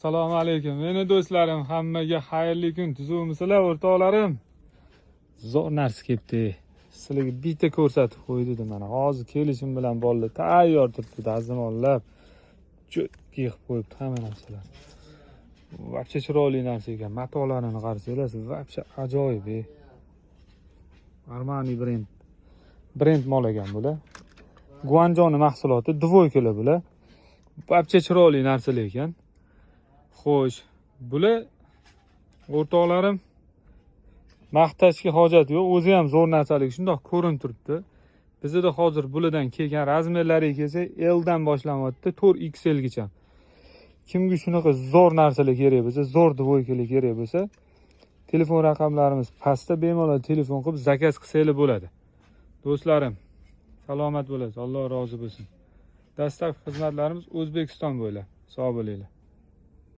Assalomu alaykum. Meni do'stlarim, hammaga xayrli kun. Tuzukmisizlar, o'rtoqlarim? Zo'r narsa kelibdi. Sizlarga bitta ko'rsatib qo'ydim mana. Hozir kelishim bilan bolalar tayyor turibdi, dazmollab. Cho'tki qilib qo'yibdi hamma narsalar. Vobshe chiroyli narsa ekan. Matolarini qarasanglar, vobshe ajoyib. Armani brend mol ekan bular. Guanjoni mahsuloti, dvoykalar bular. Vobshe chiroyli narsalar ekan. Xo'sh, bular o'rtoqlarim maqtashga hojat yo'q, o'zi ham zo'r narsalik shundoq ko'rinib turibdi. Bizda hozir bulardan kelgan razmerlariga kelsa L dan boshlanyapti 4XL gacha. Kimga shunaqa zo'r narsalar kerak bo'lsa, zo'r dvoykalar kerak bo'lsa, telefon raqamlarimiz pastda, bemalol telefon qilib zakaz qilsanglar bo'ladi. Do'stlarim, salomat bo'lasiz. Alloh rozi bo'lsin. Dastlabki xizmatlarimiz O'zbekiston bo'ylab. Sog' bo'linglar.